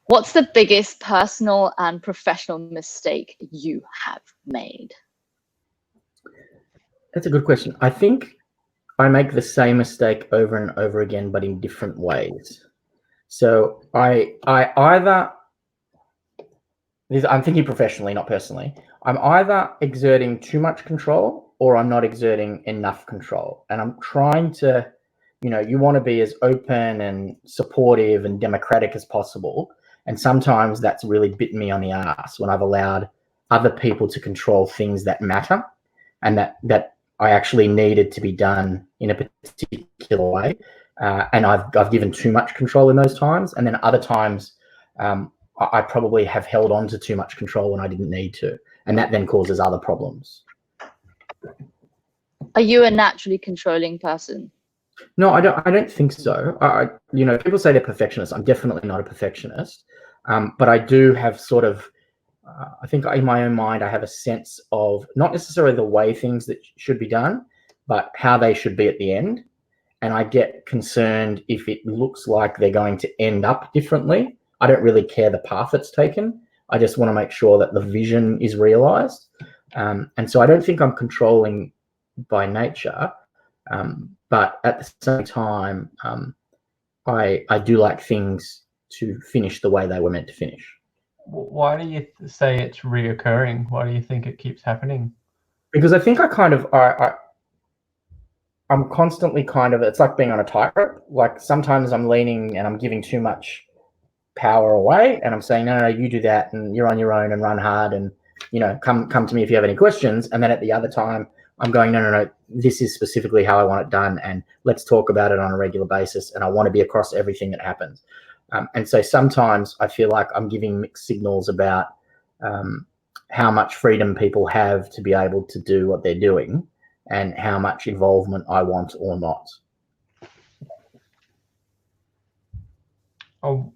What's the biggest personal and professional mistake you have made? That's a good question. I think I make the same mistake over and over again, but in different ways. So I either, I'm thinking professionally, not personally. I'm either exerting too much control or I'm not exerting enough control. And I'm trying to, you want to be as open and supportive and democratic as possible. And sometimes that's really bitten me on the ass when I've allowed other people to control things that matter and that I actually needed to be done in a particular way. And I've given too much control in those times. And then other times, I probably have held on to too much control when I didn't need to. And that then causes other problems. Are you a naturally controlling person? No, I don't think so. People say they're perfectionists. I'm definitely not a perfectionist. But I do have sort of, I think in my own mind, I have a sense of not necessarily the way things that should be done, but how they should be at the end. And I get concerned if it looks like they're going to end up differently. I don't really care the path it's taken. I just want to make sure that the vision is realized. And so I don't think I'm controlling by nature. But at the same time, I do like things to finish the way they were meant to finish. Why do you say it's reoccurring? Why do you think it keeps happening? Because I think I'm constantly it's like being on a tightrope. Like sometimes I'm leaning and I'm giving too much power away and I'm saying, no, you do that and you're on your own and run hard and, come to me if you have any questions. And then at the other time, I'm going, no, this is specifically how I want it done. And let's talk about it on a regular basis. And I want to be across everything that happens. And so sometimes I feel like I'm giving mixed signals about how much freedom people have to be able to do what they're doing and how much involvement I want or not. Oh,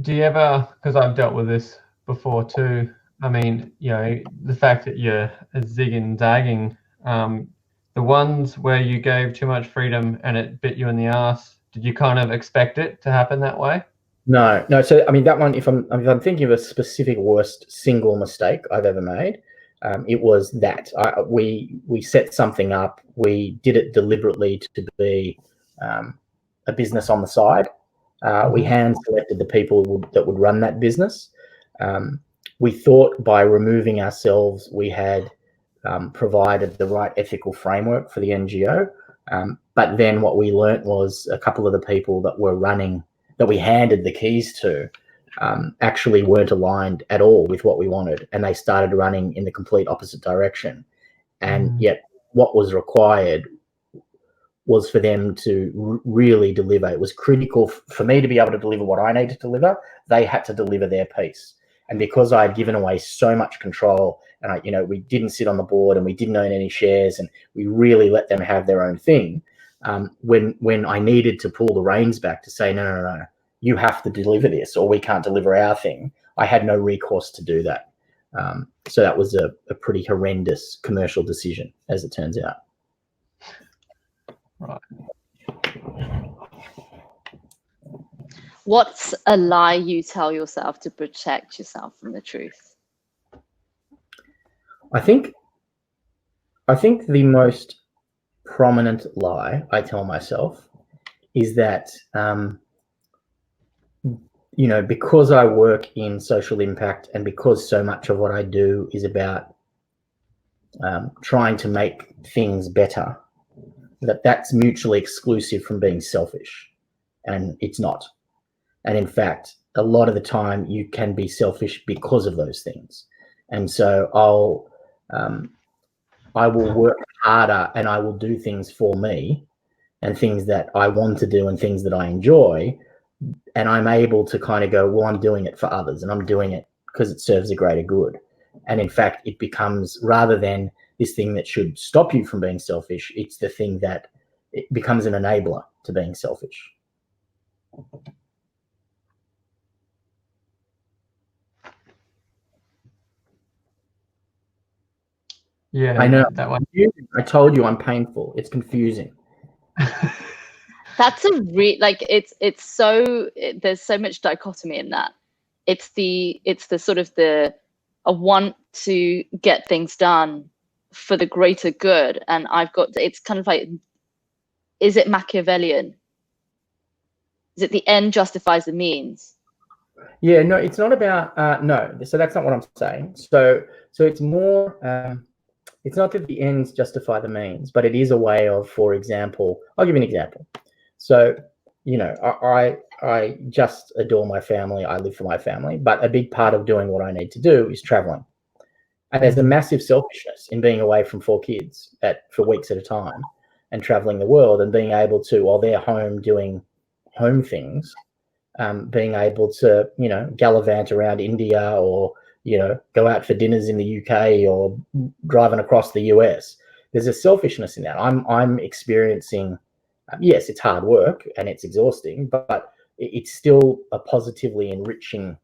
do you ever, because I've dealt with this before too, I mean, the fact that you're zigging and zagging, the ones where you gave too much freedom and it bit you in the ass, did you kind of expect it to happen that way? No. So, I mean, that one, if I'm thinking of a specific worst single mistake I've ever made, it was that we set something up. We did it deliberately to be a business on the side. We hand selected the people that would run that business. We thought by removing ourselves, we had provided the right ethical framework for the NGO. But then what we learnt was a couple of the people that were running, that we handed the keys to, actually weren't aligned at all with what we wanted. And they started running in the complete opposite direction. And yet what was required was for them to really deliver. It was critical for me to be able to deliver what I needed to deliver. They had to deliver their piece. And because I had given away so much control and we didn't sit on the board and we didn't own any shares and we really let them have their own thing, when I needed to pull the reins back to say, no, you have to deliver this or we can't deliver our thing, I had no recourse to do that. So that was a pretty horrendous commercial decision, as it turns out. Right. What's a lie you tell yourself to protect yourself from the truth? I think the most prominent lie I tell myself is that, because I work in social impact and because so much of what I do is about trying to make things better, that's mutually exclusive from being selfish, and it's not. And in fact, a lot of the time you can be selfish because of those things. And so I will work harder and I will do things for me and things that I want to do and things that I enjoy. And I'm able to kind of go, well, I'm doing it for others and I'm doing it because it serves a greater good. And in fact, it becomes, rather than this thing that should stop you from being selfish, it's the thing that it becomes an enabler to being selfish. Yeah, I know. that one. I told you I'm painful. It's confusing. That's a it's so, there's so much dichotomy in that. it's the sort of the a want to get things done for the greater good, and it's kind of like, is it Machiavellian? Is it the end justifies the means? Yeah, no, it's not about no. So that's not what I'm saying. So it's more. It's not that the ends justify the means, but it is a way of, for example, I'll give you an example. So, I just adore my family. I live for my family, but a big part of doing what I need to do is traveling. And there's a massive selfishness in being away from 4 kids for weeks at a time and traveling the world and being able to, while they're home doing home things, being able to, gallivant around India or, go out for dinners in the UK or driving across the US. There's a selfishness in that. I'm experiencing, yes, it's hard work and it's exhausting, but it's still a positively enriching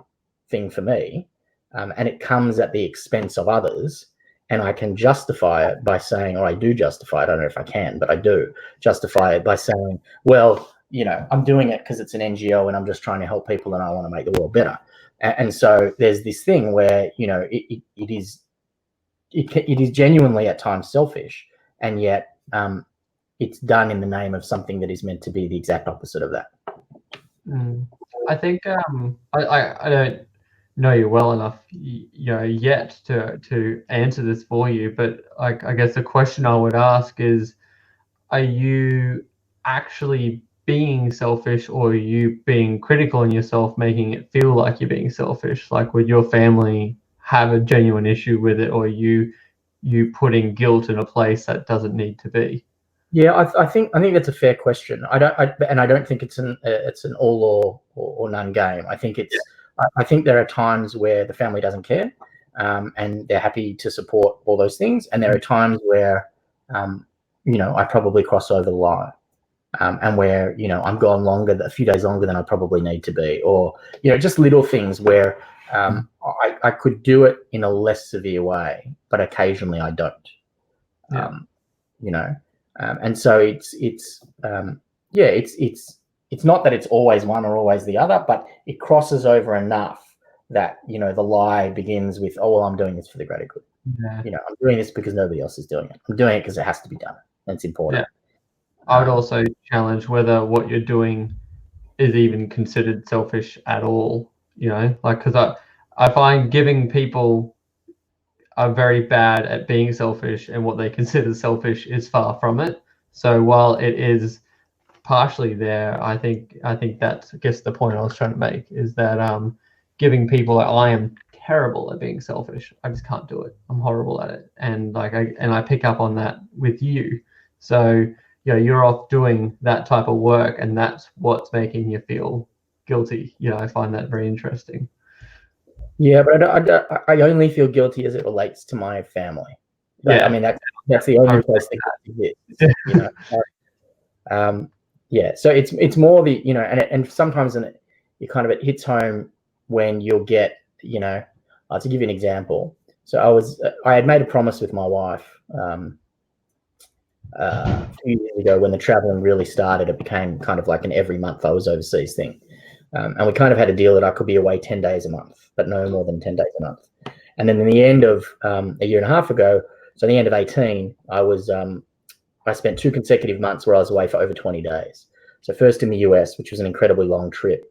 thing for me. And it comes at the expense of others. And I can justify it by saying, or I do justify it, I don't know if I can, but I do justify it by saying, well, I'm doing it because it's an NGO and I'm just trying to help people and I want to make the world better. And so there's this thing where, it is genuinely at times selfish, and yet it's done in the name of something that is meant to be the exact opposite of that. I think I don't know you well enough, yet to answer this for you. But I guess the question I would ask is, are you actually being selfish, or are you being critical in yourself, making it feel like you're being selfish? Like, would your family have a genuine issue with it, or you putting guilt in a place that doesn't need to be? Yeah, I think that's a fair question. I don't think it's an all or none game. I think it's I think there are times where the family doesn't care, and they're happy to support all those things, and there are times where I probably cross over the line, and where I'm gone a few days longer than I probably need to be, or just little things where I could do it in a less severe way, but occasionally I don't. And so it's not that it's always one or always the other, but it crosses over enough that the lie begins with, oh well, I'm doing this for the greater good. I'm doing this because nobody else is doing it. I'm doing it because it has to be done, and it's important. I would also challenge whether what you're doing is even considered selfish at all. Because I find giving people are very bad at being selfish, and what they consider selfish is far from it. So while it is partially there, I think that's, I guess, the point I was trying to make, is that giving people, I am terrible at being selfish. I just can't do it. I'm horrible at it, and I pick up on that with you. So you're off doing that type of work, and that's what's making you feel guilty. I find that very interesting. Yeah, but I only feel guilty as it relates to my family. I mean, that's the only place that exists. So it's more the and sometimes it hits home when you'll get to give you an example. So I had made a promise with my wife a few years ago when the traveling really started. It became kind of like an every month I was overseas thing. And we kind of had a deal that I could be away 10 days a month, but no more than 10 days a month. And then in the end of a year and a half ago, so the end of 18, I spent 2 consecutive months where I was away for over 20 days. So first in the US, which was an incredibly long trip.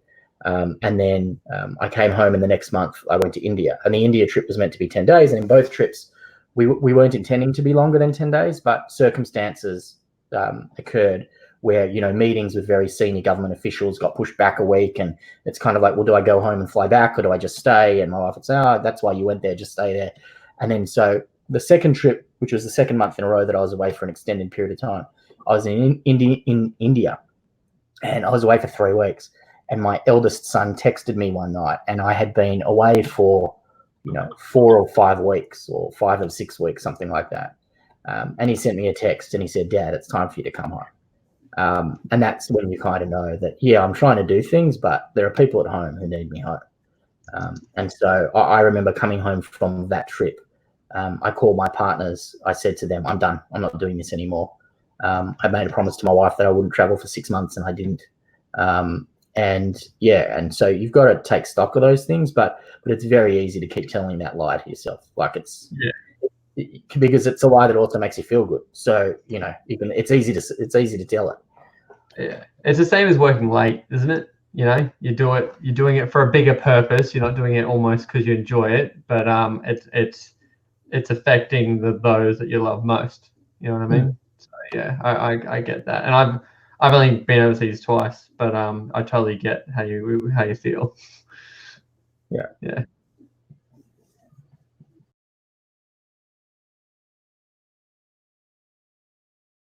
And then I came home, and the next month I went to India. And the India trip was meant to be 10 days. And in both trips, we weren't intending to be longer than 10 days, but circumstances occurred where, meetings with very senior government officials got pushed back a week. And it's kind of like, well, do I go home and fly back, or do I just stay? And my wife would say, oh, that's why you went there, just stay there. And then so the second trip, which was the second month in a row that I was away for an extended period of time, I was in India, and I was away for 3 weeks. And my eldest son texted me one night, and I had been away for, 4 or 5 weeks, or 5 or 6 weeks, something like that. And he sent me a text, and he said, Dad, it's time for you to come home. And that's when you kind of know that, I'm trying to do things, but there are people at home who need me home. And so I remember coming home from that trip. I called my partners. I said to them, I'm done. I'm not doing this anymore. I made a promise to my wife that I wouldn't travel for 6 months, and I didn't. And yeah, and so you've got to take stock of those things, but it's very easy to keep telling that lie to yourself. Like it's because it's a lie that also makes you feel good. So it's easy to tell it. Yeah, it's the same as working late, isn't it? You're doing it for a bigger purpose. You're not doing it almost because you enjoy it, but it's affecting those that you love most. You know what I mean? So yeah, I get that, and I've only been overseas twice, but I totally get how you feel. Yeah.